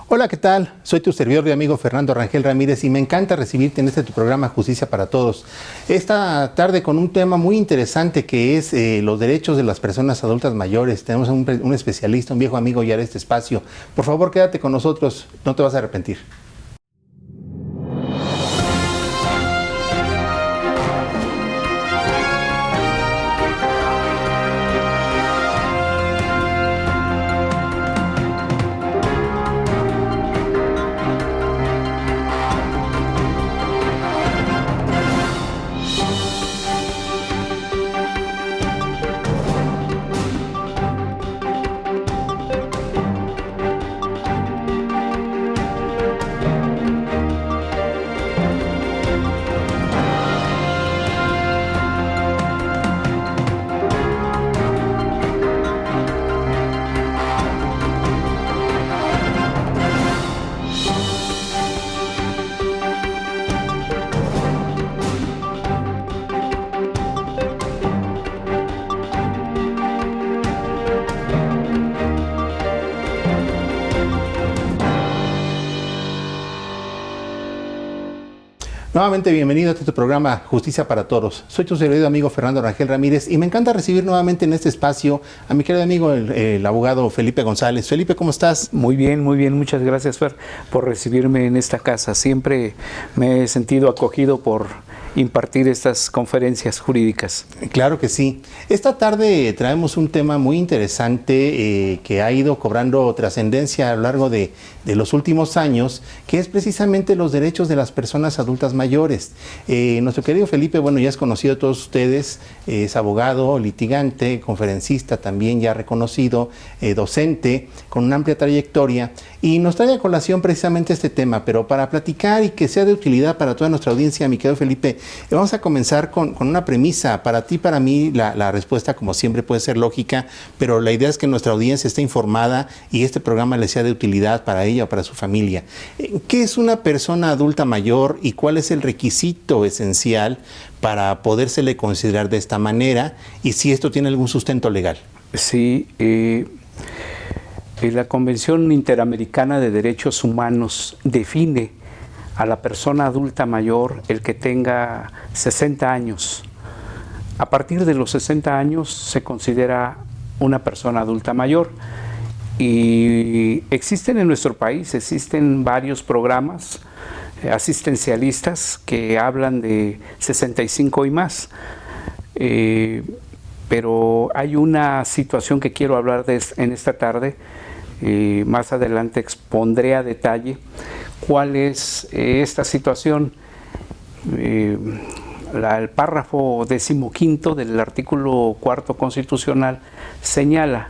Hola, ¿qué tal? Soy tu servidor y amigo Fernando Rangel Ramírez y me encanta recibirte en tu programa Justicia para Todos. Esta tarde con un tema muy interesante que es los derechos de las personas adultas mayores. Tenemos un especialista, un viejo amigo ya en este espacio. Por favor, quédate con nosotros, no te vas a arrepentir. Nuevamente bienvenido a este programa Justicia para Todos. Soy tu servidor amigo Fernando Rangel Ramírez y me encanta recibir nuevamente en este espacio a mi querido amigo el abogado Felipe González. Felipe, ¿cómo estás? Muy bien, muchas gracias, Fer, por recibirme en esta casa. Siempre me he sentido acogido por impartir estas conferencias jurídicas. Claro que sí. Esta tarde traemos un tema muy interesante que ha ido cobrando trascendencia a lo largo de los últimos años, que es precisamente los derechos de las personas adultas mayores. Nuestro querido Felipe, bueno, ya es conocido de todos ustedes, es abogado, litigante, conferencista también ya reconocido, docente, con una amplia trayectoria, y nos trae a colación precisamente este tema, pero para platicar y que sea de utilidad para toda nuestra audiencia, mi querido Felipe, vamos a comenzar con una premisa. Para ti, para mí, la respuesta como siempre puede ser lógica, pero la idea es que nuestra audiencia esté informada y este programa le sea de utilidad para ella o para su familia. ¿Qué es una persona adulta mayor y cuál es el requisito esencial para podérsele considerar de esta manera y si esto tiene algún sustento legal? Sí, la Convención Interamericana de Derechos Humanos define a la persona adulta mayor el que tenga 60 años. A partir de los 60 años se considera una persona adulta mayor y existen en nuestro país, existen varios programas asistencialistas que hablan de 65 y más. Pero hay una situación que quiero hablar en esta tarde. Más adelante expondré a detalle cuál es esta situación. El párrafo 15º del artículo 4 constitucional señala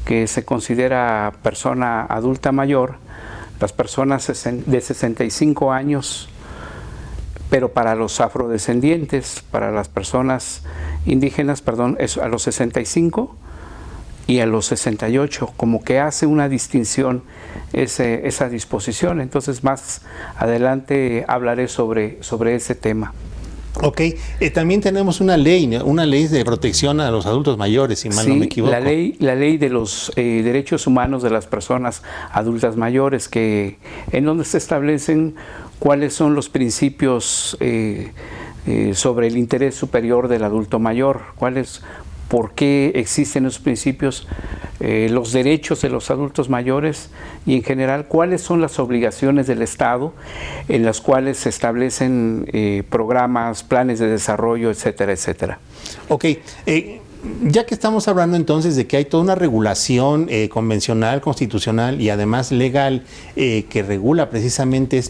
que se considera persona adulta mayor las personas de 65 años, pero para los afrodescendientes, para las personas indígenas, perdón, es a los 65 y a los 68, como que hace una distinción esa disposición. Entonces más adelante hablaré sobre ese tema. Ok, también tenemos una ley de protección a los adultos mayores, si mal no me equivoco. La ley de los derechos humanos de las personas adultas mayores, en donde se establecen cuáles son los principios sobre el interés superior del adulto mayor, por qué existen esos principios, los derechos de los adultos mayores y en general cuáles son las obligaciones del Estado en las cuales se establecen programas, planes de desarrollo, etcétera, etcétera. Ok, ya que estamos hablando entonces de que hay toda una regulación convencional, constitucional y además legal que regula precisamente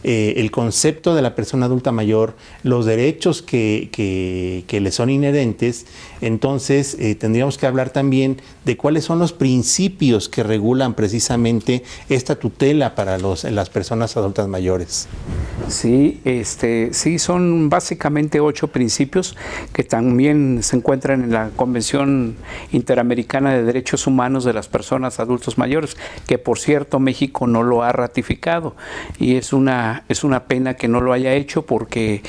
el concepto de la persona adulta mayor, los derechos que le son inherentes, entonces tendríamos que hablar también de cuáles son los principios que regulan precisamente esta tutela para las personas adultas mayores. Sí, son básicamente 8 principios que también se encuentran en la Convención Interamericana de Derechos Humanos de las Personas Adultos Mayores, que por cierto México no lo ha ratificado y es una pena que no lo haya hecho porque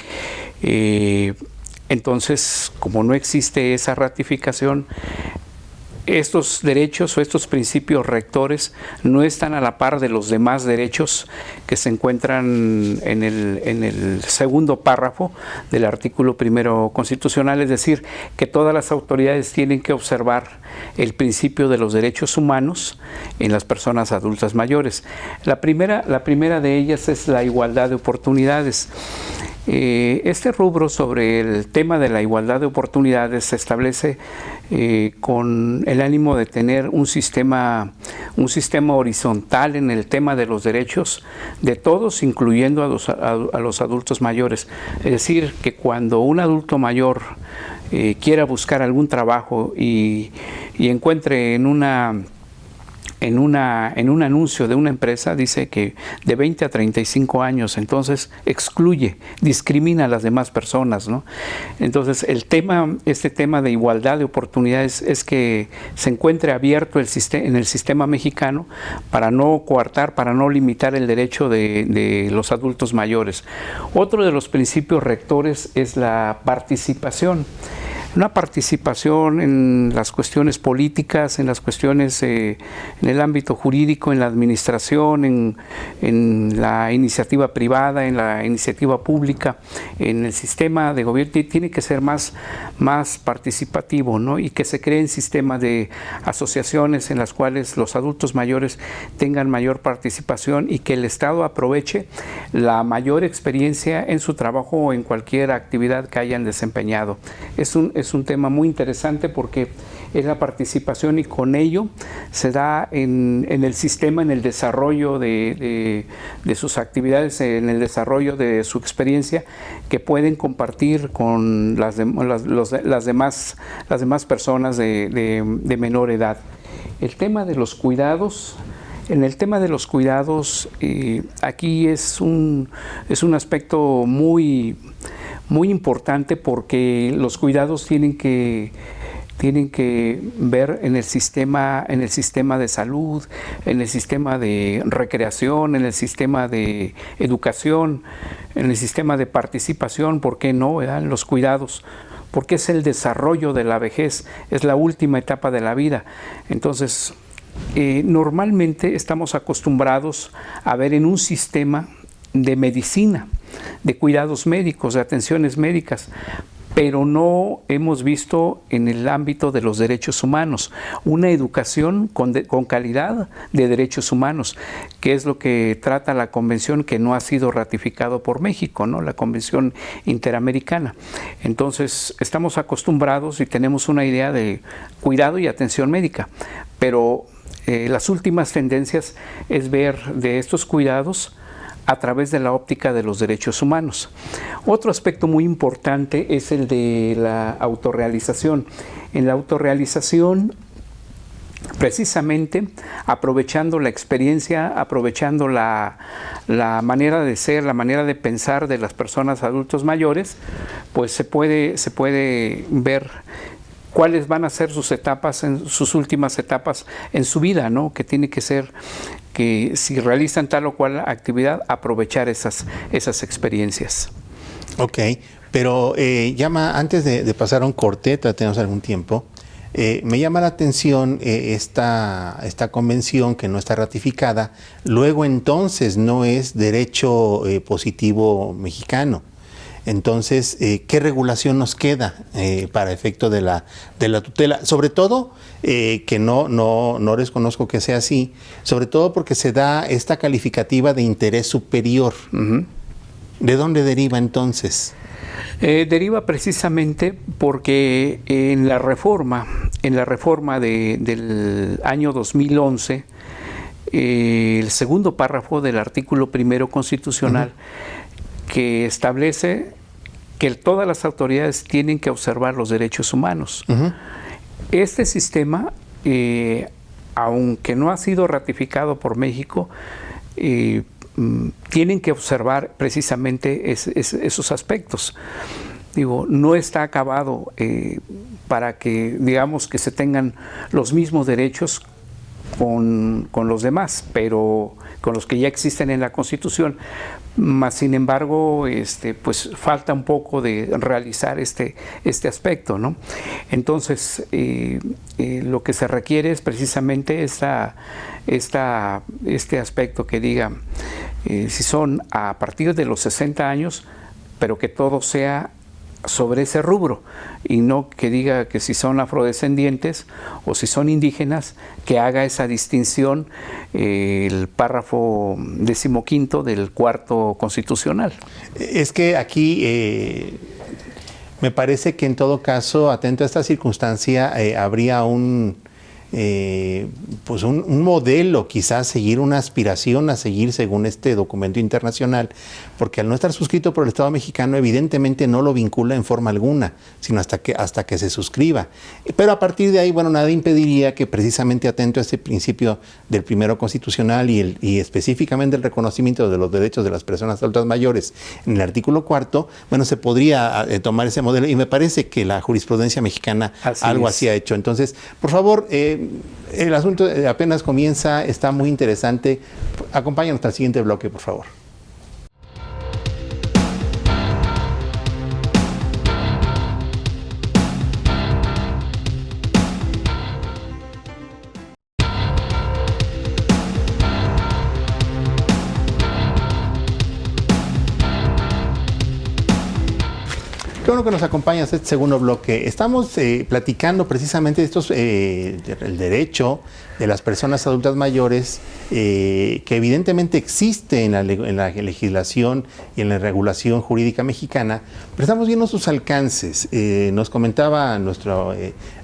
entonces como no existe esa ratificación, estos derechos o estos principios rectores no están a la par de los demás derechos que se encuentran en el segundo párrafo del artículo primero constitucional, es decir, que todas las autoridades tienen que observar el principio de los derechos humanos en las personas adultas mayores. La primera de ellas es la igualdad de oportunidades. Este rubro sobre el tema de la igualdad de oportunidades se establece con el ánimo de tener un sistema horizontal en el tema de los derechos de todos, incluyendo a los adultos mayores. Es decir, que cuando un adulto mayor quiera buscar algún trabajo y encuentre en un anuncio de una empresa, dice que de 20 a 35 años, entonces discrimina a las demás personas, ¿no? Entonces este tema de igualdad de oportunidades es que se encuentre abierto en el sistema mexicano para no coartar, para no limitar el derecho de los adultos mayores. Otro de los principios rectores es la participación. Una participación en las cuestiones políticas, en las cuestiones en el ámbito jurídico, en la administración, en la iniciativa privada, en la iniciativa pública, en el sistema de gobierno, tiene que ser más participativo, ¿no? Y que se creen sistemas de asociaciones en las cuales los adultos mayores tengan mayor participación y que el Estado aproveche la mayor experiencia en su trabajo o en cualquier actividad que hayan desempeñado. Es un tema muy interesante porque es la participación y con ello se da en el sistema, en el desarrollo de sus actividades, en el desarrollo de su experiencia que pueden compartir con las demás personas de menor edad. El tema de los cuidados. En el tema de los cuidados, aquí es un aspecto muy importante porque los cuidados tienen que ver en el sistema de salud, en el sistema de recreación, en el sistema de educación, en el sistema de participación, ¿por qué no? En los cuidados, porque es el desarrollo de la vejez, es la última etapa de la vida. Entonces, normalmente estamos acostumbrados a ver en un sistema de medicina, de cuidados médicos, de atenciones médicas, pero no hemos visto en el ámbito de los derechos humanos una educación con calidad de derechos humanos, que es lo que trata la convención que no ha sido ratificado por México, ¿no? La Convención Interamericana. Entonces, estamos acostumbrados y tenemos una idea de cuidado y atención médica, pero las últimas tendencias es ver de estos cuidados a través de la óptica de los derechos humanos. Otro aspecto muy importante es el de la autorrealización. En la autorrealización, precisamente aprovechando la experiencia, aprovechando la manera de ser, la manera de pensar de las personas adultos mayores, pues se puede ver cuáles van a ser sus últimas etapas en su vida, ¿no? Que tiene que ser que si realizan tal o cual actividad, aprovechar esas experiencias. Ok, pero antes de pasar a un corte, tenemos algún tiempo, me llama la atención esta convención que no está ratificada, luego entonces no es derecho positivo mexicano. Entonces, ¿qué regulación nos queda para efecto de la tutela? Sobre todo, que no desconozco que sea así, sobre todo porque se da esta calificativa de interés superior. Uh-huh. ¿De dónde deriva entonces? Deriva precisamente porque en la reforma del año 2011, el segundo párrafo del artículo primero constitucional, uh-huh, que establece que todas las autoridades tienen que observar los derechos humanos. Uh-huh. Este sistema, aunque no ha sido ratificado por México, tienen que observar precisamente esos aspectos. Digo, no está acabado para que, digamos, que se tengan los mismos derechos con los demás, pero los que ya existen en la Constitución, mas sin embargo pues falta un poco de realizar este aspecto, ¿no? Entonces lo que se requiere es precisamente este aspecto que diga si son a partir de los 60 años, pero que todo sea sobre ese rubro, y no que diga que si son afrodescendientes o si son indígenas, que haga esa distinción el párrafo 15º del cuarto constitucional. Es que aquí me parece que en todo caso, atento a esta circunstancia, habría pues un modelo quizás a seguir, una aspiración a seguir según este documento internacional, porque al no estar suscrito por el Estado mexicano evidentemente no lo vincula en forma alguna, sino hasta que se suscriba. Pero a partir de ahí, bueno, nada impediría que precisamente atento a este principio del primero constitucional y específicamente el reconocimiento de los derechos de las personas adultas mayores en el artículo 4, bueno, se podría tomar ese modelo, y me parece que la jurisprudencia mexicana algo así ha hecho. Entonces, por favor, el asunto apenas comienza, está muy interesante. Acompáñanos al siguiente bloque, por favor. Qué bueno que nos acompañas a este segundo bloque. Estamos platicando precisamente de el derecho de las personas adultas mayores que evidentemente existe en la legislación y en la regulación jurídica mexicana, pero estamos viendo sus alcances. Nos comentaba nuestro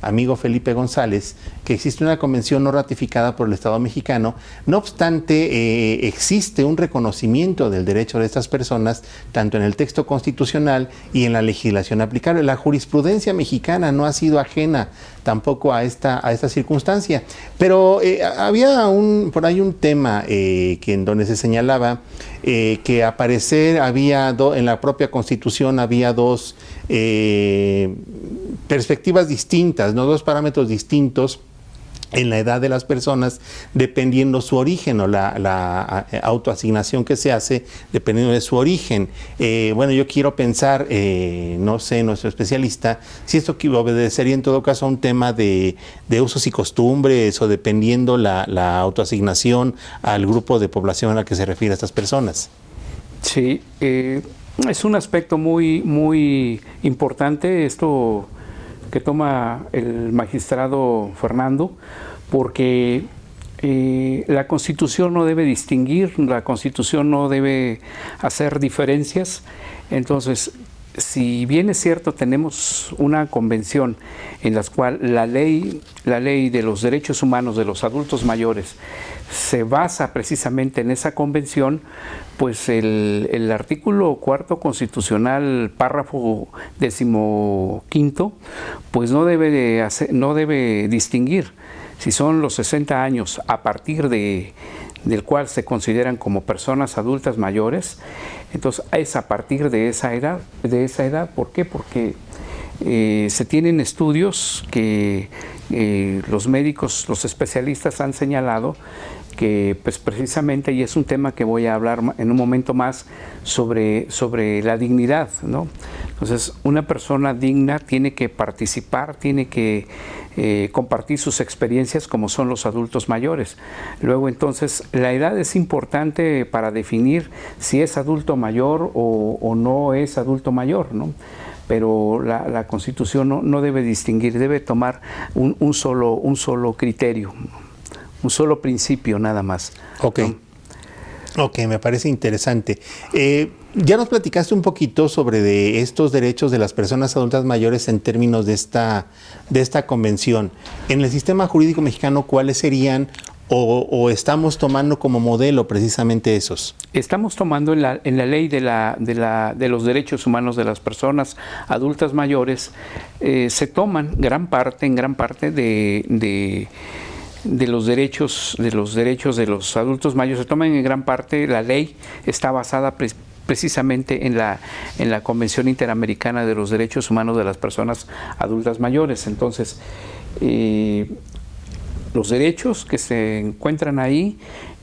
amigo Felipe González que existe una convención no ratificada por el Estado mexicano. No obstante, existe un reconocimiento del derecho de estas personas tanto en el texto constitucional y en la legislación aplicable. La jurisprudencia mexicana no ha sido ajena tampoco a esta circunstancia. Pero había por ahí un tema en donde se señalaba que a parecer había en la propia Constitución había dos perspectivas distintas, ¿no? Dos parámetros distintos en la edad de las personas, dependiendo su origen o la autoasignación que se hace, dependiendo de su origen. Bueno, yo quiero pensar, no sé, nuestro especialista, si esto obedecería en todo caso a un tema de usos y costumbres o dependiendo la autoasignación al grupo de población al que se refiere a estas personas. Sí, es un aspecto muy, muy importante esto que toma el magistrado Fernando, porque la Constitución no debe distinguir, la Constitución no debe hacer diferencias. Entonces, si bien es cierto, tenemos una convención en la cual la ley de los derechos humanos de los adultos mayores se basa precisamente en esa convención, pues el artículo 4 constitucional, párrafo 15º, pues no debe distinguir si son los 60 años a partir del cual se consideran como personas adultas mayores. Entonces es a partir de esa edad. ¿Por qué? Porque se tienen estudios que los médicos, los especialistas han señalado que pues precisamente, y es un tema que voy a hablar en un momento más, sobre la dignidad, ¿no? Entonces, una persona digna tiene que participar, tiene que compartir sus experiencias como son los adultos mayores. Luego, entonces, la edad es importante para definir si es adulto mayor o no es adulto mayor, ¿no? Pero la Constitución no debe distinguir, debe tomar un solo criterio, un solo principio nada más. Ok. ¿No? Ok, me parece interesante. Ya nos platicaste un poquito sobre estos derechos de las personas adultas mayores en términos de esta convención. En el sistema jurídico mexicano, ¿cuáles serían o estamos tomando como modelo precisamente esos? Estamos tomando en la ley de los derechos humanos de las personas adultas mayores, se toman en gran parte de los derechos de los adultos mayores, se toman en gran parte. La ley está basada precisamente en la Convención Interamericana de los Derechos Humanos de las Personas Adultas Mayores. Entonces, los derechos que se encuentran ahí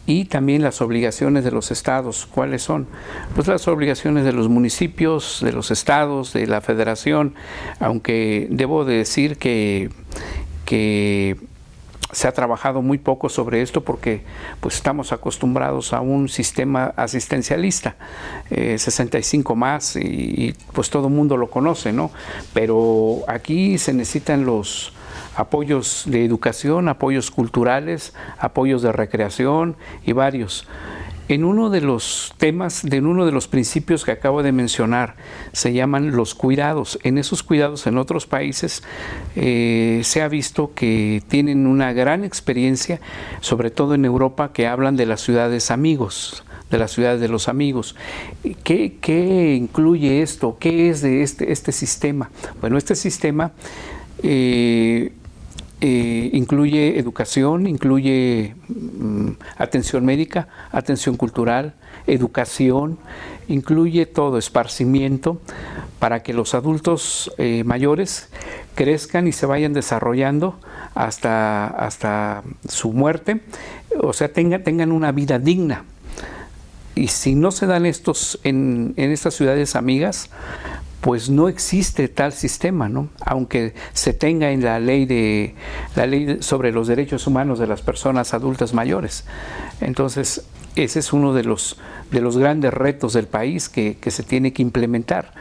y también las obligaciones de los estados. ¿Cuáles son? Pues las obligaciones de los municipios, de los estados, de la federación, aunque debo de decir que se ha trabajado muy poco sobre esto porque pues estamos acostumbrados a un sistema asistencialista, 65 más, y pues todo el mundo lo conoce, ¿no? Pero aquí se necesitan los apoyos de educación, apoyos culturales, apoyos de recreación y varios. En uno de los temas, en uno de los principios que acabo de mencionar, se llaman los cuidados. En esos cuidados en otros países se ha visto que tienen una gran experiencia, sobre todo en Europa, que hablan de las ciudades amigos, de las ciudades de los amigos. ¿Qué incluye esto? ¿Qué es de este sistema? Bueno, este sistema incluye educación, incluye atención médica, atención cultural, educación, incluye todo, esparcimiento, para que los adultos mayores crezcan y se vayan desarrollando hasta su muerte, o sea, tengan una vida digna. Y si no se dan estos en estas ciudades amigas, pues no existe tal sistema, ¿no? Aunque se tenga en la ley sobre los derechos humanos de las personas adultas mayores. Entonces, ese es uno de los grandes retos del país que se tiene que implementar.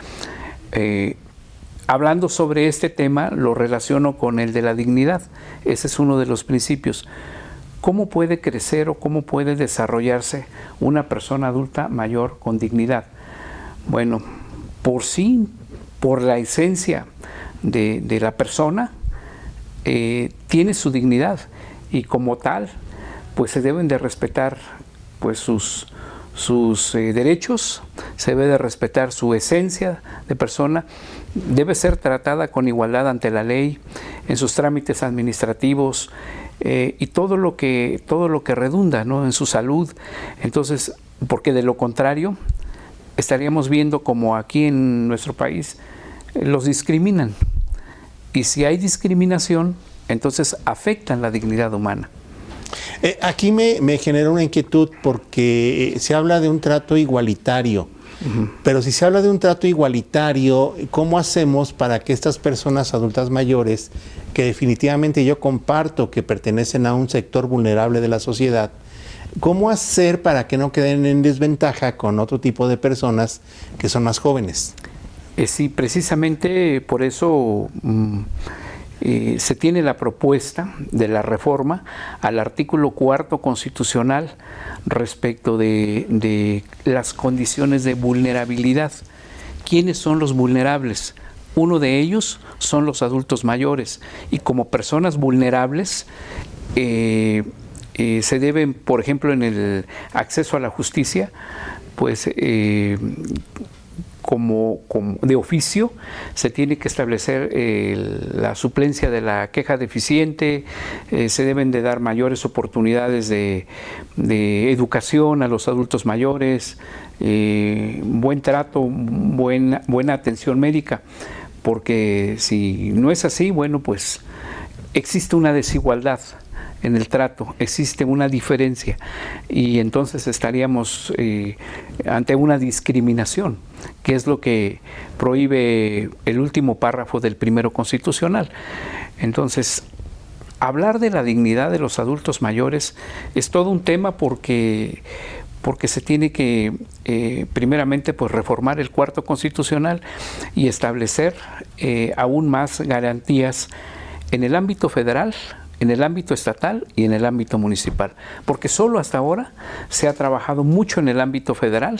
Hablando sobre este tema, lo relaciono con el de la dignidad. Ese es uno de los principios. ¿Cómo puede crecer o cómo puede desarrollarse una persona adulta mayor con dignidad? Bueno, por sí, por la esencia de la persona, tiene su dignidad, y como tal, pues se deben de respetar pues sus derechos, se debe de respetar su esencia de persona, debe ser tratada con igualdad ante la ley, en sus trámites administrativos, y todo lo que redunda, ¿no?, en su salud. Entonces, porque de lo contrario, estaríamos viendo como aquí en nuestro país los discriminan, y si hay discriminación, entonces afectan la dignidad humana. Aquí me genera una inquietud porque se habla de un trato igualitario, pero si se habla de un trato igualitario, ¿cómo hacemos para que estas personas adultas mayores, que definitivamente yo comparto que pertenecen a un sector vulnerable de la sociedad, cómo hacer para que no queden en desventaja con otro tipo de personas que son más jóvenes? Sí, precisamente por eso se tiene la propuesta de la reforma al artículo 4 constitucional respecto de las condiciones de vulnerabilidad. ¿Quiénes son los vulnerables? Uno de ellos son los adultos mayores, y como personas vulnerables se deben, por ejemplo, en el acceso a la justicia, pues como de oficio se tiene que establecer la suplencia de la queja deficiente, se deben de dar mayores oportunidades de educación a los adultos mayores, buen trato, buena atención médica, porque si no es así, bueno, pues existe una desigualdad en el trato, existe una diferencia, y entonces estaríamos ante una discriminación, que es lo que prohíbe el último párrafo del primero constitucional. Entonces, hablar de la dignidad de los adultos mayores es todo un tema porque se tiene que primeramente pues reformar el cuarto constitucional y establecer aún más garantías en el ámbito federal, en el ámbito estatal y en el ámbito municipal, porque solo hasta ahora se ha trabajado mucho en el ámbito federal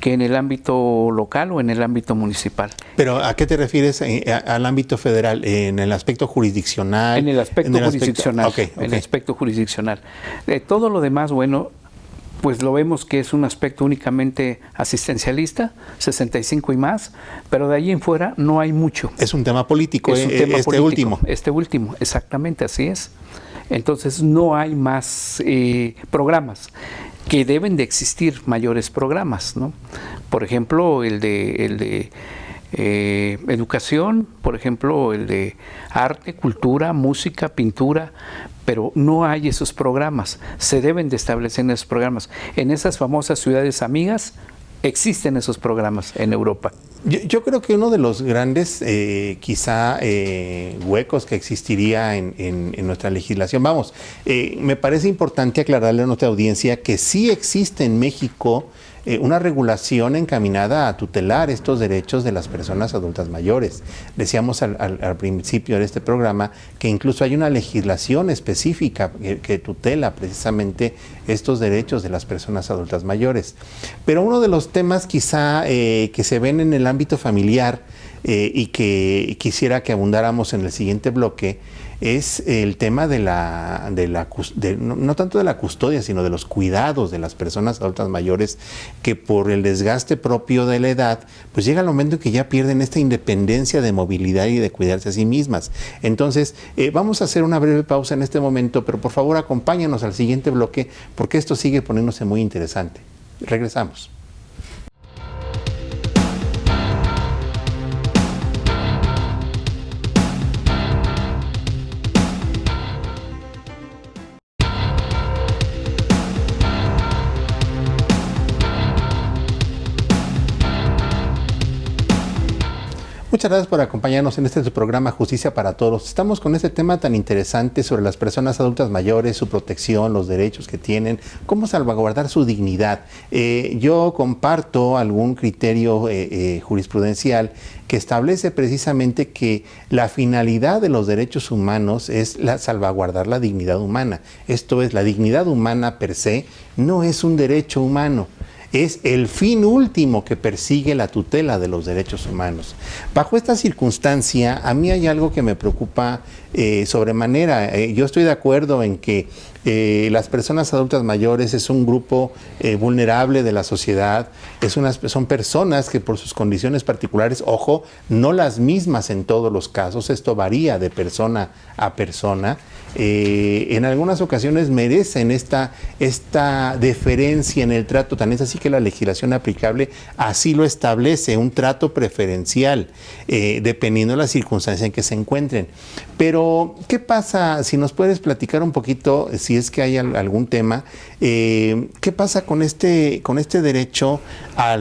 que en el ámbito local o en el ámbito municipal. ¿Pero a qué te refieres al ámbito federal? ¿En el aspecto jurisdiccional? En el aspecto jurisdiccional. En el aspecto jurisdiccional. Todo lo demás, bueno, pues lo vemos que es un aspecto únicamente asistencialista, 65 y más, pero de ahí en fuera no hay mucho. Es un tema político, último. Este último, exactamente, así es. Entonces no hay más programas, que deben de existir mayores programas, ¿no? Por ejemplo, el de Educación, por ejemplo, el de arte, cultura, música, pintura, pero no hay esos programas. Se deben de establecer esos programas. En esas famosas ciudades amigas existen esos programas en Europa. Yo creo que uno de los grandes, quizá, huecos que existiría en nuestra legislación, vamos, me parece importante aclararle a nuestra audiencia que sí existe en México una regulación encaminada a tutelar estos derechos de las personas adultas mayores. Decíamos al principio de este programa que incluso hay una legislación específica que tutela precisamente estos derechos de las personas adultas mayores. Pero uno de los temas quizá que se ven en el ámbito familiar y que quisiera que abundáramos en el siguiente bloque es el tema no tanto de la custodia, sino de los cuidados de las personas adultas mayores, que por el desgaste propio de la edad, pues llega el momento en que ya pierden esta independencia de movilidad y de cuidarse a sí mismas. Entonces, vamos a hacer una breve pausa en este momento, pero por favor acompáñanos al siguiente bloque, porque esto sigue poniéndose muy interesante. Regresamos. Muchas gracias por acompañarnos en este programa Justicia para Todos. Estamos con este tema tan interesante sobre las personas adultas mayores, su protección, los derechos que tienen, cómo salvaguardar su dignidad. Yo comparto algún criterio jurisprudencial que establece precisamente que la finalidad de los derechos humanos es salvaguardar la dignidad humana. Esto es, la dignidad humana per se no es un derecho humano. Es el fin último que persigue la tutela de los derechos humanos. Bajo esta circunstancia, a mí hay algo que me preocupa sobremanera. Yo estoy de acuerdo en que las personas adultas mayores es un grupo vulnerable de la sociedad, son personas que por sus condiciones particulares, ojo, no las mismas en todos los casos, esto varía de persona a persona, en algunas ocasiones merecen esta deferencia en el trato, tan es así que la legislación aplicable así lo establece, un trato preferencial, dependiendo de la circunstancia en que se encuentren. Pero, ¿qué pasa? Si nos puedes platicar un poquito, si es que hay algún tema, ¿qué pasa con este derecho a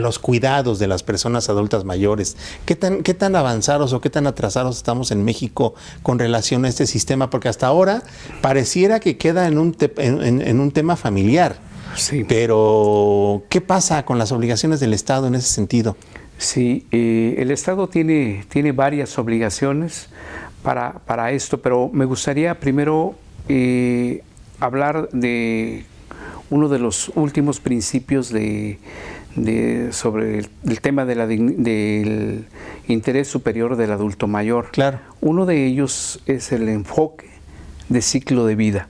los cuidados de las personas adultas mayores? ¿Qué tan avanzados o qué tan atrasados estamos en México con relación a este sistema? Porque hasta ahora pareciera que queda en un tema familiar. Sí. Pero, ¿qué pasa con las obligaciones del Estado en ese sentido? Sí, el Estado tiene varias obligaciones para esto, pero me gustaría primero hablar de uno de los últimos principios sobre el tema del interés superior del adulto mayor. Claro. Uno de ellos es el enfoque de ciclo de vida.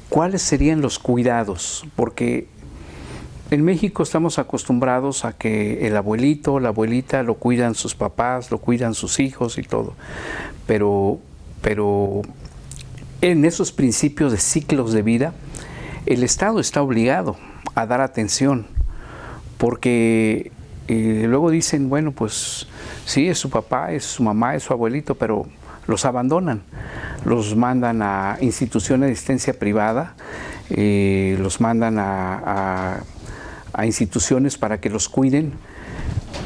¿Cuáles serían los cuidados? Porque en México estamos acostumbrados a que el abuelito, la abuelita lo cuidan sus papás, lo cuidan sus hijos y todo. Pero en esos principios de ciclos de vida, el Estado está obligado a dar atención, porque luego dicen, bueno, pues sí, es su papá, es su mamá, es su abuelito, pero los abandonan, los mandan a instituciones de asistencia privada, los mandan a instituciones para que los cuiden,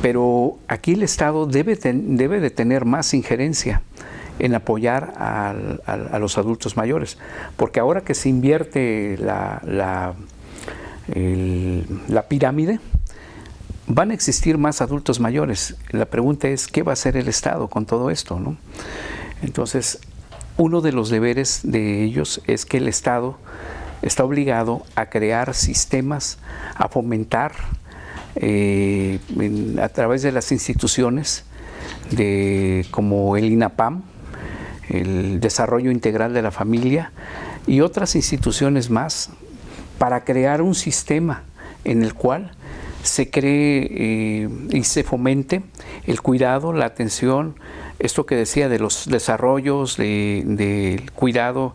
pero aquí el Estado debe de tener más injerencia en apoyar a los adultos mayores, porque ahora que se invierte la pirámide, van a existir más adultos mayores. La pregunta es, ¿qué va a hacer el Estado con todo esto, ¿no? Entonces, uno de los deberes de ellos es que el Estado está obligado a crear sistemas, a fomentar a través de las instituciones como el INAPAM, el Desarrollo Integral de la Familia y otras instituciones más, para crear un sistema en el cual se cree y se fomente el cuidado, la atención, esto que decía de los desarrollos del cuidado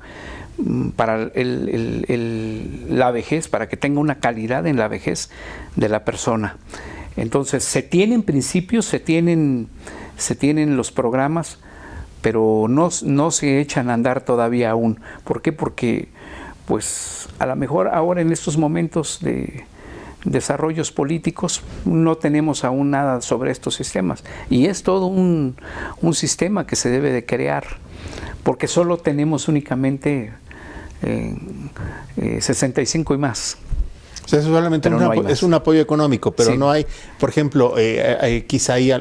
para la vejez, para que tenga una calidad en la vejez de la persona. Entonces, se tienen principios, se tienen los programas, pero no se echan a andar todavía aún. ¿Por qué? Porque, pues, a lo mejor ahora en estos momentos de desarrollos políticos no tenemos aún nada sobre estos sistemas. Y es todo un sistema que se debe de crear, porque solo tenemos únicamente 65 y más. O sea, eso solamente es un apoyo económico, pero sí, no hay, por ejemplo, quizá ahí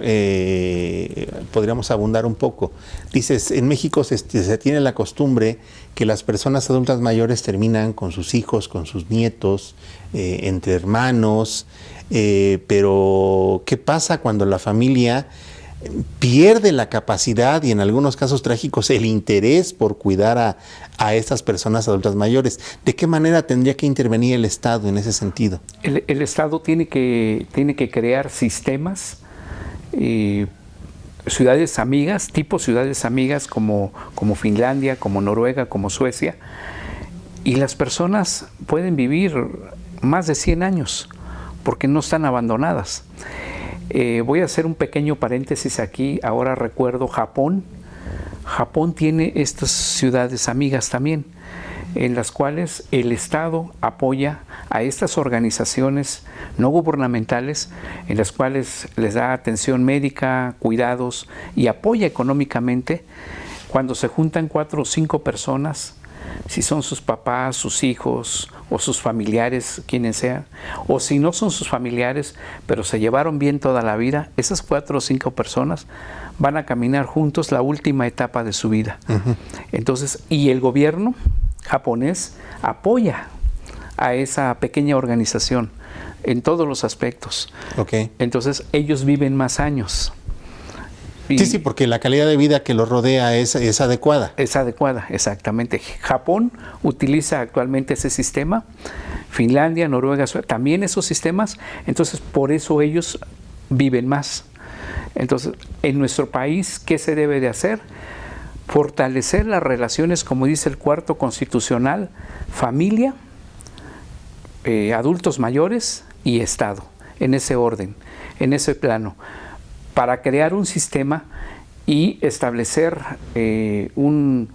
podríamos abundar un poco. Dices, en México se tiene la costumbre que las personas adultas mayores terminan con sus hijos, con sus nietos, entre hermanos, pero ¿qué pasa cuando la familia pierde la capacidad y en algunos casos trágicos el interés por cuidar a estas personas adultas mayores? ¿De qué manera tendría que intervenir el Estado en ese sentido? El Estado tiene que crear sistemas, ciudades amigas, tipo ciudades amigas como Finlandia, como Noruega, como Suecia, y las personas pueden vivir más de 100 años porque no están abandonadas. Voy a hacer un pequeño paréntesis aquí. Ahora recuerdo Japón. Japón tiene estas ciudades amigas también, en las cuales el Estado apoya a estas organizaciones no gubernamentales, en las cuales les da atención médica, cuidados y apoya económicamente cuando se juntan 4 o 5 personas, si son sus papás, sus hijos o sus familiares, quienes sean, o si no son sus familiares, pero se llevaron bien toda la vida, esas 4 o 5 personas van a caminar juntos la última etapa de su vida. Uh-huh. Entonces, y el gobierno japonés apoya a esa pequeña organización en todos los aspectos. Okay. Entonces, ellos viven más años. Sí, porque la calidad de vida que los rodea es adecuada. Es adecuada, exactamente. Japón utiliza actualmente ese sistema, Finlandia, Noruega, también esos sistemas, entonces por eso ellos viven más. Entonces, en nuestro país, ¿qué se debe de hacer? Fortalecer las relaciones, como dice el cuarto constitucional, familia, adultos mayores y Estado, en ese orden, en ese plano, para crear un sistema y establecer un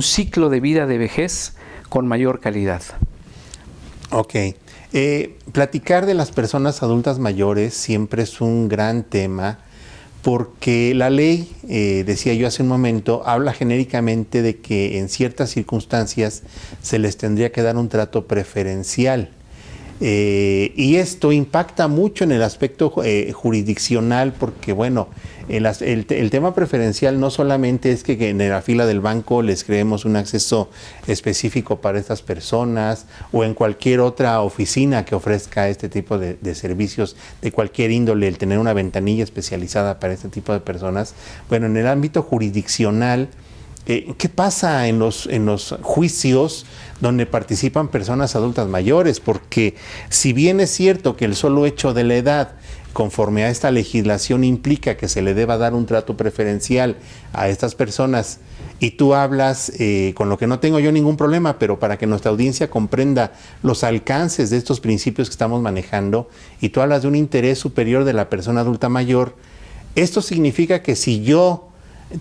ciclo de vida de vejez con mayor calidad. Ok. Platicar de las personas adultas mayores siempre es un gran tema, porque la ley, decía yo hace un momento, habla genéricamente de que en ciertas circunstancias se les tendría que dar un trato preferencial. Y esto impacta mucho en el aspecto jurisdiccional, porque bueno, el tema preferencial no solamente es que en la fila del banco les creemos un acceso específico para estas personas, o en cualquier otra oficina que ofrezca este tipo de servicios de cualquier índole, el tener una ventanilla especializada para este tipo de personas. Bueno, en el ámbito jurisdiccional, ¿qué pasa en los juicios donde participan personas adultas mayores? Porque si bien es cierto que el solo hecho de la edad, conforme a esta legislación, implica que se le deba dar un trato preferencial a estas personas, y tú hablas, con lo que no tengo yo ningún problema, pero para que nuestra audiencia comprenda los alcances de estos principios que estamos manejando, y tú hablas de un interés superior de la persona adulta mayor, esto significa que si yo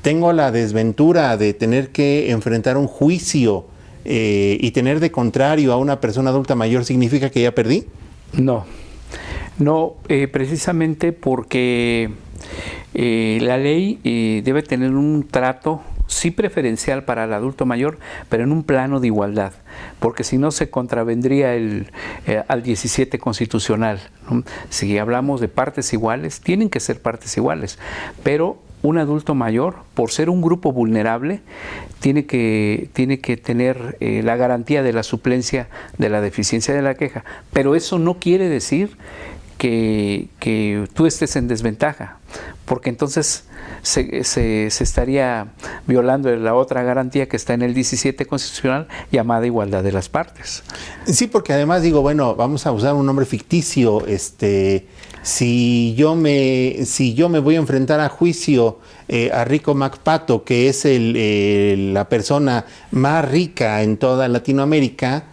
tengo la desventura de tener que enfrentar un juicio y tener de contrario a una persona adulta mayor, ¿significa que ya perdí? No, precisamente porque la ley debe tener un trato, sí preferencial para el adulto mayor, pero en un plano de igualdad, porque si no se contravendría al 17 constitucional, ¿no? Si hablamos de partes iguales, tienen que ser partes iguales, pero un adulto mayor, por ser un grupo vulnerable, tiene que tener la garantía de la suplencia de la deficiencia de la queja, pero eso no quiere decir que tú estés en desventaja, porque entonces se estaría violando la otra garantía que está en el 17 constitucional, llamada igualdad de las partes. Sí, porque además digo, bueno, vamos a usar un nombre ficticio, si yo me voy a enfrentar a juicio a Rico McPato, que es la persona más rica en toda Latinoamérica,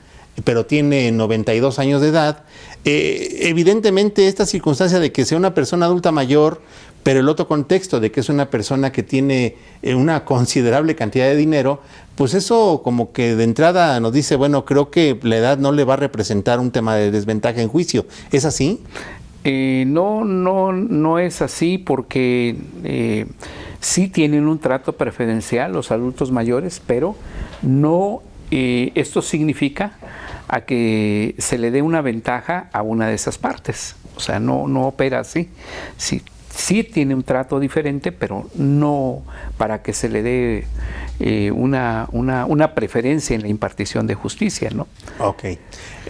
pero tiene 92 años de edad. Evidentemente esta circunstancia de que sea una persona adulta mayor, pero el otro contexto de que es una persona que tiene una considerable cantidad de dinero, pues eso como que de entrada nos dice, bueno, creo que la edad no le va a representar un tema de desventaja en juicio. ¿Es así? No es así, porque sí tienen un trato preferencial los adultos mayores, pero no esto significa a que se le dé una ventaja a una de esas partes. O sea, no opera así. Sí tiene un trato diferente, pero no para que se le dé una preferencia en la impartición de justicia, ¿no? Ok.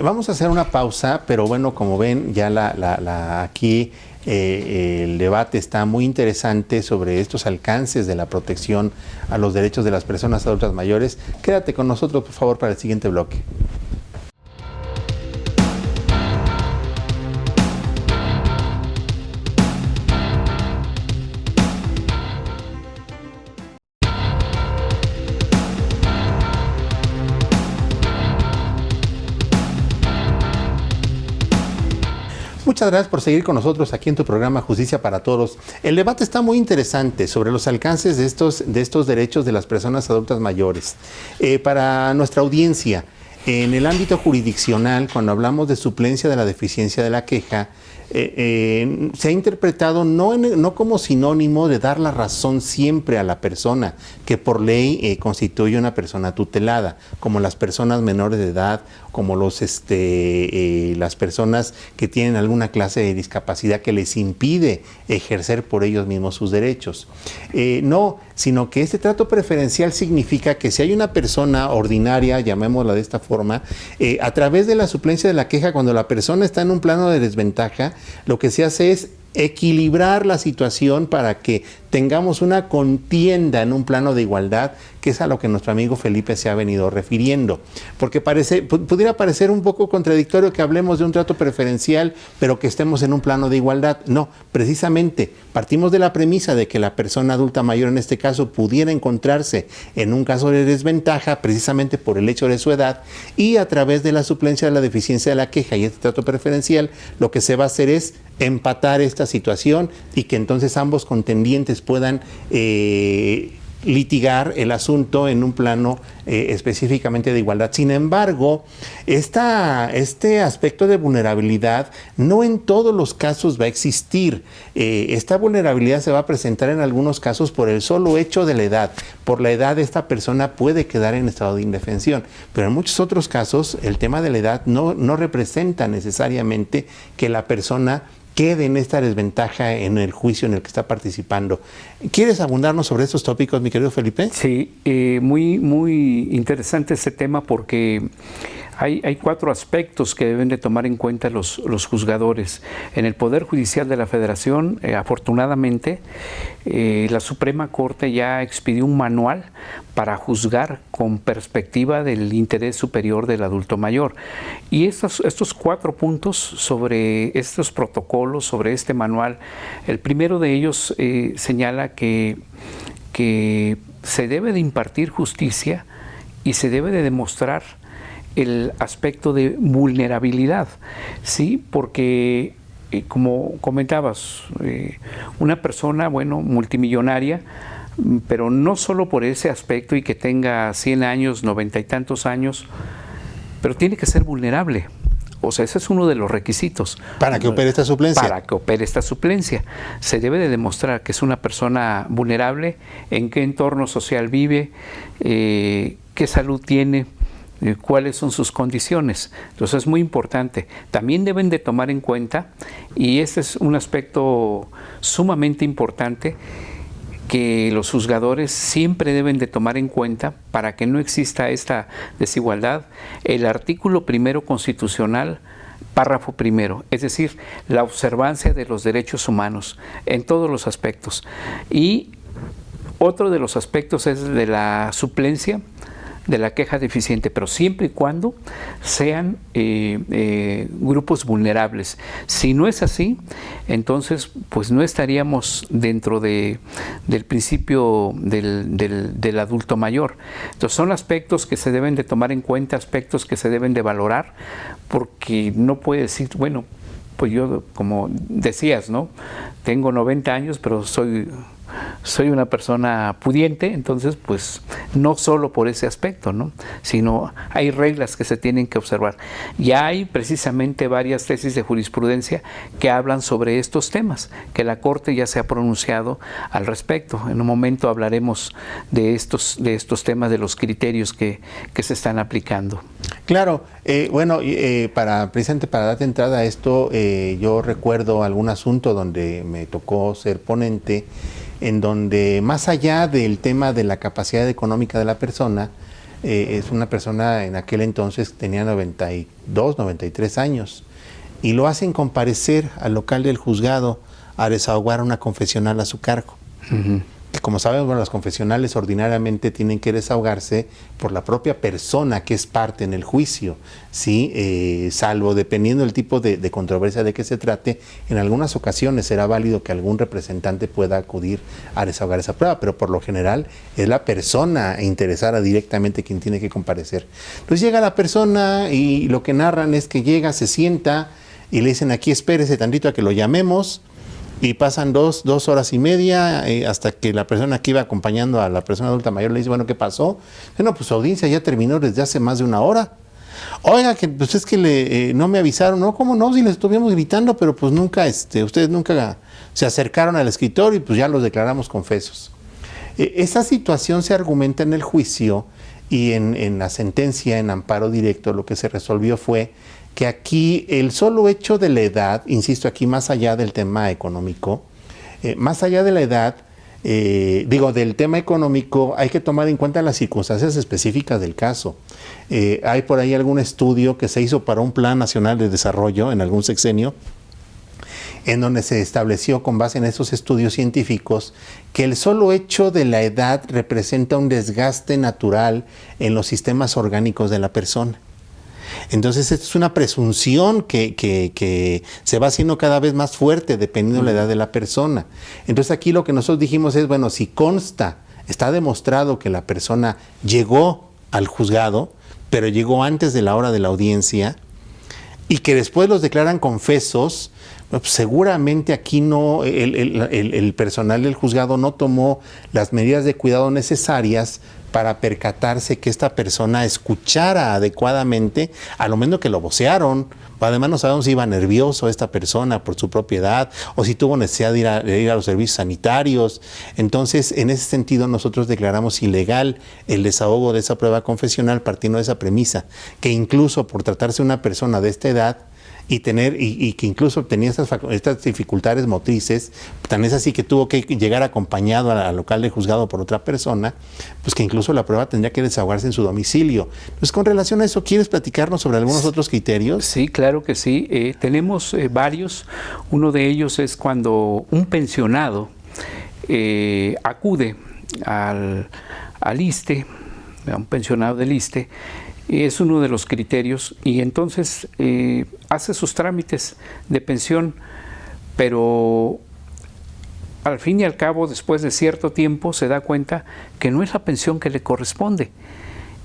Vamos a hacer una pausa, pero bueno, como ven, ya aquí el debate está muy interesante sobre estos alcances de la protección a los derechos de las personas adultas mayores. Quédate con nosotros, por favor, para el siguiente bloque. Muchas gracias por seguir con nosotros aquí en tu programa Justicia para Todos. El debate está muy interesante sobre los alcances de estos derechos de las personas adultas mayores. Para nuestra audiencia, en el ámbito jurisdiccional, cuando hablamos de suplencia de la deficiencia de la queja, se ha interpretado no como sinónimo de dar la razón siempre a la persona, que por ley constituye una persona tutelada, como las personas menores de edad, como las personas que tienen alguna clase de discapacidad que les impide ejercer por ellos mismos sus derechos. No, sino que este trato preferencial significa que si hay una persona ordinaria, llamémosla de esta forma, a través de la suplencia de la queja, cuando la persona está en un plano de desventaja, lo que se hace es equilibrar la situación para que tengamos una contienda en un plano de igualdad, que es a lo que nuestro amigo Felipe se ha venido refiriendo. Porque pudiera parecer un poco contradictorio que hablemos de un trato preferencial, pero que estemos en un plano de igualdad. No, precisamente partimos de la premisa de que la persona adulta mayor en este caso pudiera encontrarse en un caso de desventaja precisamente por el hecho de su edad, y a través de la suplencia de la deficiencia de la queja y este trato preferencial, lo que se va a hacer es empatar esta situación y que entonces ambos contendientes puedan litigar el asunto en un plano específicamente de igualdad. Sin embargo, este aspecto de vulnerabilidad no en todos los casos va a existir. Esta vulnerabilidad se va a presentar en algunos casos por el solo hecho de la edad. Por la edad esta persona puede quedar en estado de indefensión, pero en muchos otros casos el tema de la edad no representa necesariamente que la persona quede en esta desventaja en el juicio en el que está participando. ¿Quieres abundarnos sobre estos tópicos, mi querido Felipe? Sí, muy interesante este tema, porque hay 4 aspectos que deben de tomar en cuenta los juzgadores. En el Poder Judicial de la Federación, afortunadamente, la Suprema Corte ya expidió un manual para juzgar con perspectiva del interés superior del adulto mayor. Y estos 4 puntos sobre estos protocolos, sobre este manual, el primero de ellos señala que se debe de impartir justicia y se debe de demostrar el aspecto de vulnerabilidad, ¿sí? Porque como comentabas, una persona, multimillonaria, pero no solo por ese aspecto y que tenga 100 años, 90 y tantos años, pero tiene que ser vulnerable. O sea, ese es uno de los requisitos. Para que opere esta suplencia. Para que opere esta suplencia. Se debe de demostrar que es una persona vulnerable, en qué entorno social vive, qué salud tiene, cuáles son sus condiciones. Entonces es muy importante. También deben de tomar en cuenta, y este es un aspecto sumamente importante, que los juzgadores siempre deben de tomar en cuenta para que no exista esta desigualdad, el artículo 1 constitucional, párrafo 1, es decir, la observancia de los derechos humanos en todos los aspectos. Y otro de los aspectos es de la suplencia de la queja deficiente, pero siempre y cuando sean grupos vulnerables. Si no es así, entonces pues no estaríamos dentro del principio del adulto mayor. Entonces son aspectos que se deben de tomar en cuenta, aspectos que se deben de valorar, porque no puede decir, bueno, pues yo, como decías, ¿no? Tengo 90 años, pero soy una persona pudiente, entonces pues no solo por ese aspecto, ¿no? Sino hay reglas que se tienen que observar. Ya hay precisamente varias tesis de jurisprudencia que hablan sobre estos temas, que la Corte ya se ha pronunciado al respecto. En un momento hablaremos de estos temas, de los criterios que se están aplicando. Claro, bueno, precisamente para darte entrada a esto, yo recuerdo algún asunto donde me tocó ser ponente, en donde más allá del tema de la capacidad económica de la persona, es una persona en aquel entonces tenía 92, 93 años, y lo hacen comparecer al local del juzgado a desahogar una confesional a su cargo. Uh-huh. Como sabemos, bueno, las confesionales ordinariamente tienen que desahogarse por la propia persona que es parte en el juicio, ¿sí? Salvo dependiendo del tipo de controversia de que se trate, en algunas ocasiones será válido que algún representante pueda acudir a desahogar esa prueba, pero por lo general es la persona interesada directamente quien tiene que comparecer. Entonces llega la persona y lo que narran es que llega, se sienta y le dicen: aquí espérese tantito a que lo llamemos. Y pasan dos horas y media hasta que la persona que iba acompañando a la persona adulta mayor le dice: bueno, ¿qué pasó? No, pues su audiencia ya terminó desde hace más de una hora. Oiga, que pues es que no me avisaron. No, ¿cómo no? Si les estuvimos gritando, pero pues nunca, ustedes nunca se acercaron al escritorio y pues ya los declaramos confesos. Esa situación se argumenta en el juicio y en la sentencia en amparo directo. Lo que se resolvió fue que aquí el solo hecho de la edad, insisto aquí más allá del tema económico, más allá de la edad, del tema económico, hay que tomar en cuenta las circunstancias específicas del caso. Hay por ahí algún estudio que se hizo para un Plan Nacional de Desarrollo en algún sexenio, en donde se estableció con base en esos estudios científicos que el solo hecho de la edad representa un desgaste natural en los sistemas orgánicos de la persona. Entonces, esto es una presunción que se va haciendo cada vez más fuerte dependiendo de la edad de la persona. Entonces, aquí lo que nosotros dijimos es, bueno, si consta, está demostrado que la persona llegó al juzgado, pero llegó antes de la hora de la audiencia, y que después los declaran confesos, pues seguramente aquí no, el personal del juzgado no tomó las medidas de cuidado necesarias para percatarse que esta persona escuchara adecuadamente, a lo menos que lo vocearon. Además no sabemos si iba nervioso esta persona por su propia edad o si tuvo necesidad de ir a los servicios sanitarios. Entonces, en ese sentido, nosotros declaramos ilegal el desahogo de esa prueba confesional partiendo de esa premisa, que incluso por tratarse de una persona de esta edad y que incluso tenía estas dificultades motrices, tan es así que tuvo que llegar acompañado al local de juzgado por otra persona, pues que incluso la prueba tendría que desahogarse en su domicilio. Entonces, con relación a eso, ¿quieres platicarnos sobre algunos otros criterios? Sí, claro que sí. Tenemos varios. Uno de ellos es cuando un pensionado acude al ISSSTE, a un pensionado del ISSSTE, es uno de los criterios, y entonces hace sus trámites de pensión, pero al fin y al cabo, después de cierto tiempo, se da cuenta que no es la pensión que le corresponde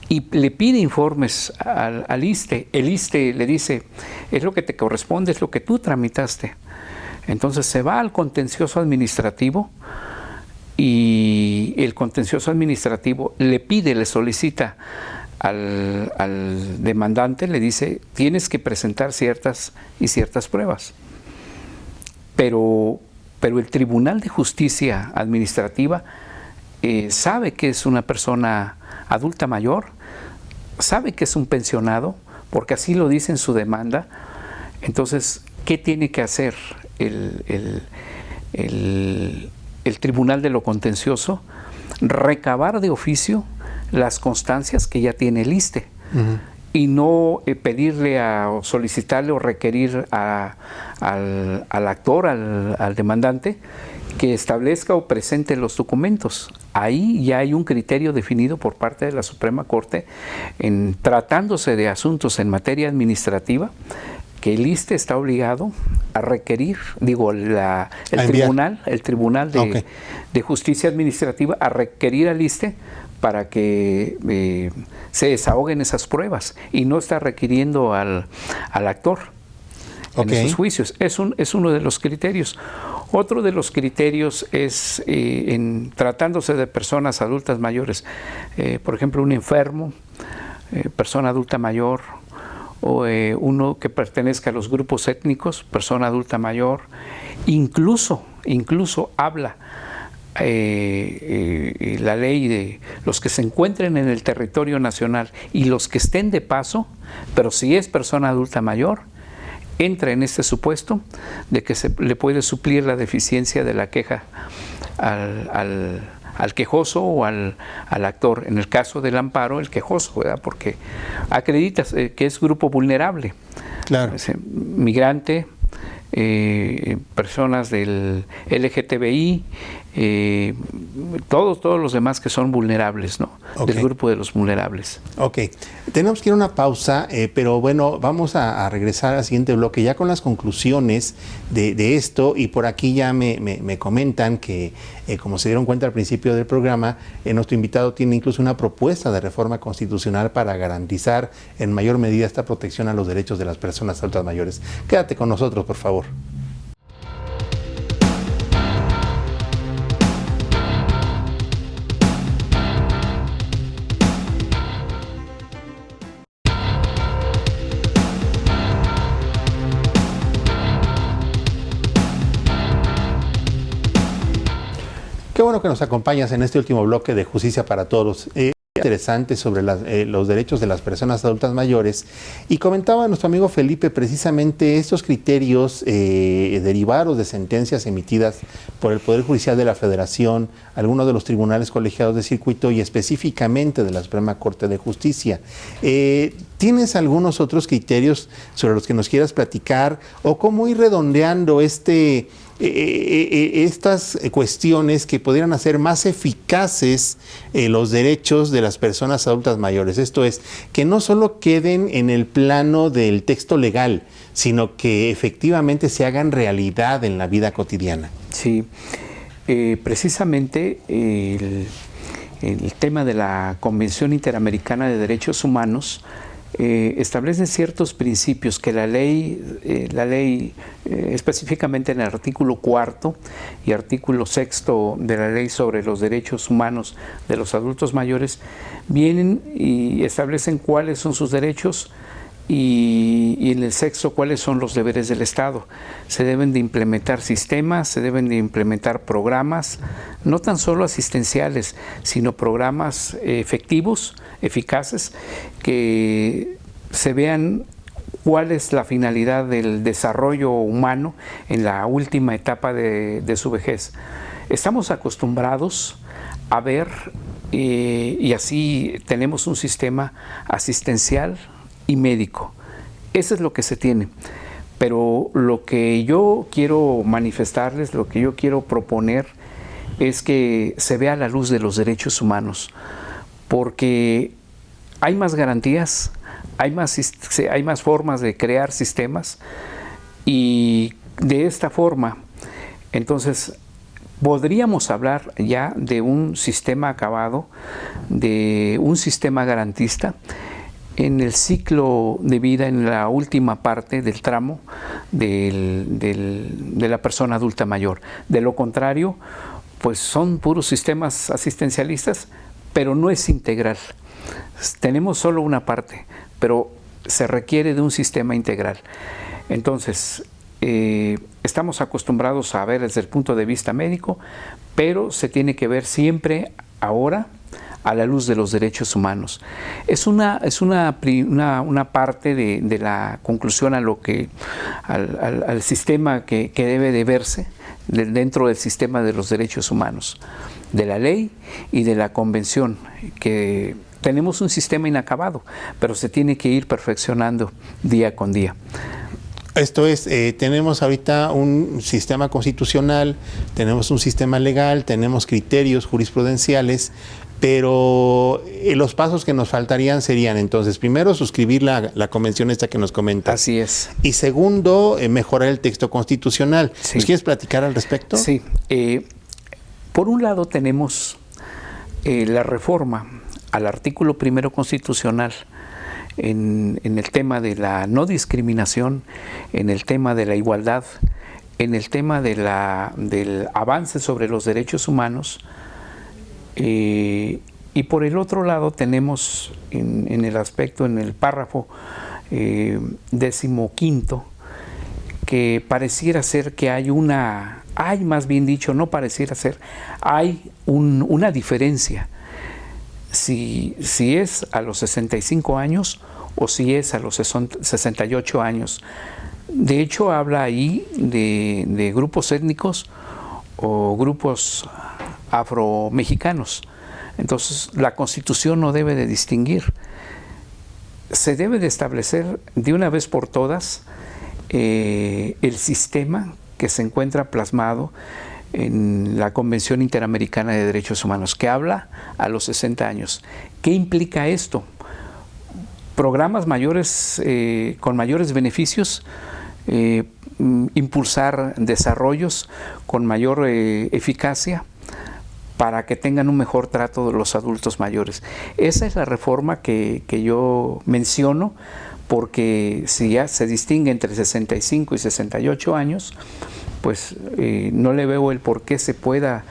y le pide informes al ISSSTE. El ISSSTE le dice: es lo que te corresponde, es lo que tú tramitaste. Entonces se va al contencioso administrativo y el contencioso administrativo le solicita al demandante, le dice: tienes que presentar ciertas pruebas. Pero el Tribunal de Justicia Administrativa sabe que es una persona adulta mayor, sabe que es un pensionado, porque así lo dice en su demanda. Entonces, ¿qué tiene que hacer el Tribunal de lo Contencioso? Recabar de oficio las constancias que ya tiene el ISSSTE, y no pedirle o solicitarle o requerir al actor, al demandante, que establezca o presente los documentos. Ahí ya hay un criterio definido por parte de la Suprema Corte, en tratándose de asuntos en materia administrativa. que el ISSSTE está obligado a requerir, digo, el Tribunal de Justicia Administrativa, a requerir al ISSSTE para que se desahoguen esas pruebas, y no está requiriendo al actor en esos juicios. Es uno de los criterios. Otro de los criterios es, en tratándose de personas adultas mayores, por ejemplo, un enfermo, persona adulta mayor, o uno que pertenezca a los grupos étnicos, persona adulta mayor, incluso habla la ley de los que se encuentren en el territorio nacional y los que estén de paso, pero si es persona adulta mayor, entra en este supuesto de que se le puede suplir la deficiencia de la queja al quejoso o al actor. En el caso del amparo, el quejoso, ¿verdad? Porque acredita que es grupo vulnerable. Claro. Migrante, personas del LGTBI, todos los demás que son vulnerables, ¿no? Okay. Del grupo de los vulnerables. Ok, tenemos que ir a una pausa, pero bueno, vamos a regresar al siguiente bloque ya con las conclusiones de esto, y por aquí ya me comentan que, como se dieron cuenta al principio del programa, nuestro invitado tiene incluso una propuesta de reforma constitucional para garantizar en mayor medida esta protección a los derechos de las personas adultas mayores. Quédate con nosotros, por favor. Qué bueno que nos acompañas en este último bloque de Justicia para Todos. Interesante sobre los derechos de las personas adultas mayores, y comentaba nuestro amigo Felipe precisamente estos criterios derivados de sentencias emitidas por el Poder Judicial de la Federación, algunos de los tribunales colegiados de circuito y específicamente de la Suprema Corte de Justicia. ¿Tienes algunos otros criterios sobre los que nos quieras platicar, o cómo ir redondeando estas cuestiones que pudieran hacer más eficaces los derechos de las personas adultas mayores? Esto es, que no solo queden en el plano del texto legal, sino que efectivamente se hagan realidad en la vida cotidiana. Sí, precisamente el tema de la Convención Interamericana de Derechos Humanos establece ciertos principios que la ley específicamente en el artículo 4 y artículo 6 de la Ley sobre los Derechos Humanos de los Adultos Mayores vienen y establecen cuáles son sus derechos, y en el sexto cuáles son los deberes del Estado. Se deben de implementar sistemas, se deben de implementar programas, no tan solo asistenciales, sino programas efectivos, eficaces, que se vean cuál es la finalidad del desarrollo humano en la última etapa de su vejez. Estamos acostumbrados a ver, y así tenemos un sistema asistencial y médico. Eso es lo que se tiene. Pero lo que yo quiero manifestarles, lo que yo quiero proponer, es que se vea la luz de los derechos humanos, porque hay más garantías, hay más formas de crear sistemas, y de esta forma, entonces, podríamos hablar ya de un sistema acabado, de un sistema garantista, en el ciclo de vida, en la última parte del tramo de la persona adulta mayor. De lo contrario, pues son puros sistemas asistencialistas, pero no es integral. Tenemos solo una parte, pero se requiere de un sistema integral. Entonces, estamos acostumbrados a ver desde el punto de vista médico, pero se tiene que ver siempre ahora a la luz de los derechos humanos. Es una parte de la conclusión al sistema que debe de verse dentro del sistema de los derechos humanos, de la ley y de la convención, que tenemos un sistema inacabado, pero se tiene que ir perfeccionando día con día. Esto es, tenemos ahorita un sistema constitucional, tenemos un sistema legal, tenemos criterios jurisprudenciales, pero los pasos que nos faltarían serían entonces, primero, suscribir la convención esta que nos comentas. Así es. Y segundo, mejorar el texto constitucional. Sí. ¿Nos quieres platicar al respecto? Sí. Por un lado tenemos la reforma al artículo 1 constitucional en el tema de la no discriminación, en el tema de la igualdad, en el tema de del avance sobre los derechos humanos. Y por el otro lado tenemos en el aspecto, en el párrafo 15, que pareciera ser que hay más bien dicho, no pareciera ser, hay una diferencia si es a los 65 años o si es a los 68 años. De hecho, habla ahí de grupos étnicos o grupos afromexicanos. Entonces, la Constitución no debe de distinguir. Se debe de establecer de una vez por todas el sistema que se encuentra plasmado en la Convención Interamericana de Derechos Humanos, que habla a los 60 años. ¿Qué implica esto? Programas mayores, con mayores beneficios, impulsar desarrollos con mayor eficacia para que tengan un mejor trato de los adultos mayores. Esa es la reforma que yo menciono, porque si ya se distingue entre 65 y 68 años, pues no le veo el por qué se pueda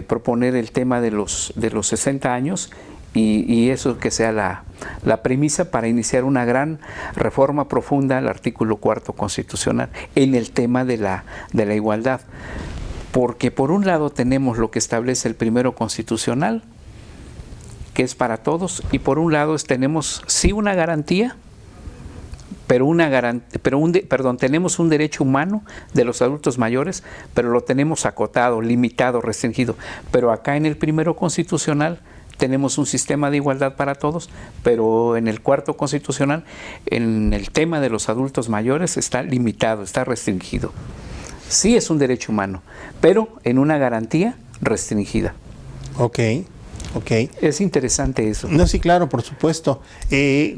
proponer el tema de los 60 años y eso que sea la premisa para iniciar una gran reforma profunda al artículo 4 constitucional en el tema de la igualdad. Porque por un lado tenemos lo que establece el 1 constitucional, que es para todos, y por un lado tenemos sí una garantía, tenemos un derecho humano de los adultos mayores, pero lo tenemos acotado, limitado, restringido. Pero acá en el 1 constitucional tenemos un sistema de igualdad para todos, pero en el 4 constitucional, en el tema de los adultos mayores, está limitado, está restringido. Sí es un derecho humano, pero en una garantía restringida. Ok. Es interesante eso. No, sí, claro, por supuesto.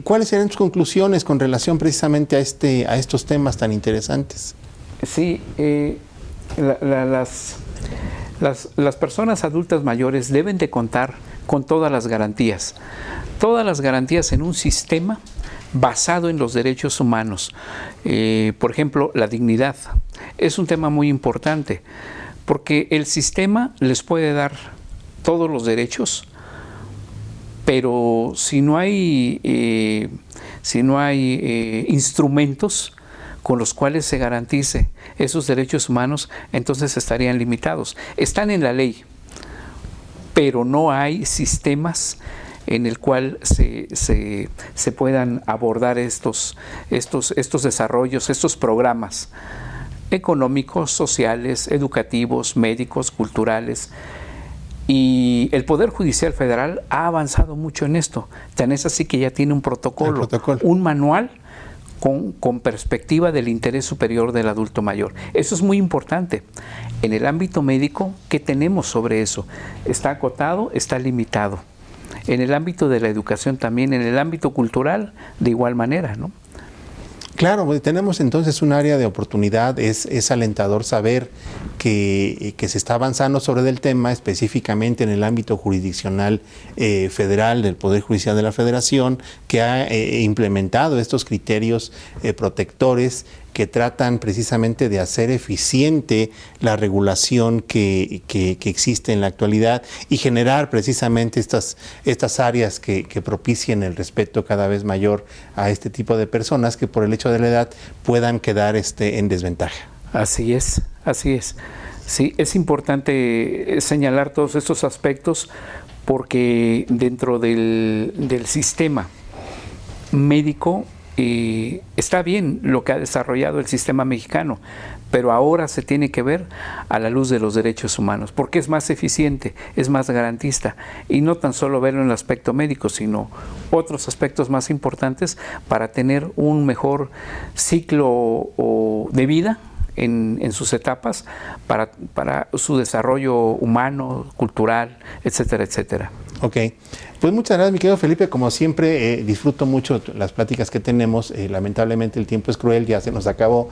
¿Cuáles serán tus conclusiones con relación precisamente a estos temas tan interesantes? Sí, las personas adultas mayores deben de contar con todas las garantías en un sistema basado en los derechos humanos. Por ejemplo, la dignidad es un tema muy importante, porque el sistema les puede dar todos los derechos, pero si no hay instrumentos con los cuales se garantice esos derechos humanos, entonces estarían limitados. Están en la ley, pero no hay sistemas en el cual se puedan abordar estos desarrollos, estos programas económicos, sociales, educativos, médicos, culturales. Y el Poder Judicial Federal ha avanzado mucho en esto. Tan es así que ya tiene un protocolo. Un manual con perspectiva del interés superior del adulto mayor. Eso es muy importante. En el ámbito médico, ¿qué tenemos sobre eso? Está acotado, está limitado. En el ámbito de la educación también, en el ámbito cultural, de igual manera, ¿no? Claro, tenemos entonces un área de oportunidad. Es alentador saber que se está avanzando sobre el tema, específicamente en el ámbito jurisdiccional federal del Poder Judicial de la Federación, que ha implementado estos criterios protectores que tratan precisamente de hacer eficiente la regulación que existe en la actualidad y generar precisamente estas áreas que propicien el respeto cada vez mayor a este tipo de personas que por el hecho de la edad puedan quedar en desventaja. Así es, así es. Sí, es importante señalar todos estos aspectos porque dentro del sistema médico está bien lo que ha desarrollado el sistema mexicano, pero ahora se tiene que ver a la luz de los derechos humanos, porque es más eficiente, es más garantista, y no tan solo verlo en el aspecto médico, sino otros aspectos más importantes para tener un mejor ciclo de vida en sus etapas, para su desarrollo humano, cultural, etcétera, etcétera. Ok, pues muchas gracias, mi querido Felipe. Como siempre, disfruto mucho las pláticas que tenemos. Lamentablemente el tiempo es cruel, ya se nos acabó.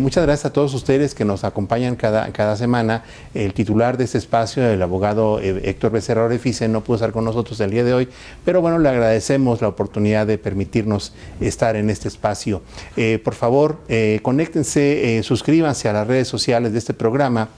Muchas gracias a todos ustedes que nos acompañan cada semana. El titular de este espacio, el abogado Héctor Becerra Orefice, no pudo estar con nosotros el día de hoy, pero bueno, le agradecemos la oportunidad de permitirnos estar en este espacio. Por favor, conéctense, suscríbanse a las redes sociales de este programa.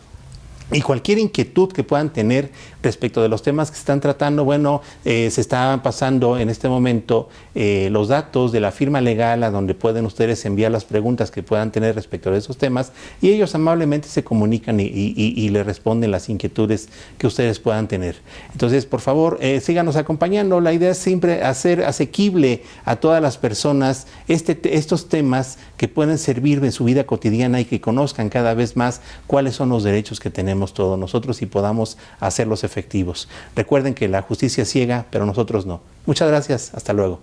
Y cualquier inquietud que puedan tener respecto de los temas que se están tratando, bueno, se están pasando en este momento los datos de la firma legal a donde pueden ustedes enviar las preguntas que puedan tener respecto de esos temas y ellos amablemente se comunican y le responden las inquietudes que ustedes puedan tener. Entonces, por favor, síganos acompañando. La idea es siempre hacer asequible a todas las personas estos temas que pueden servir en su vida cotidiana y que conozcan cada vez más cuáles son los derechos que tenemos todos nosotros y podamos hacerlos efectivos. Recuerden que la justicia es ciega, pero nosotros no. Muchas gracias. Hasta luego.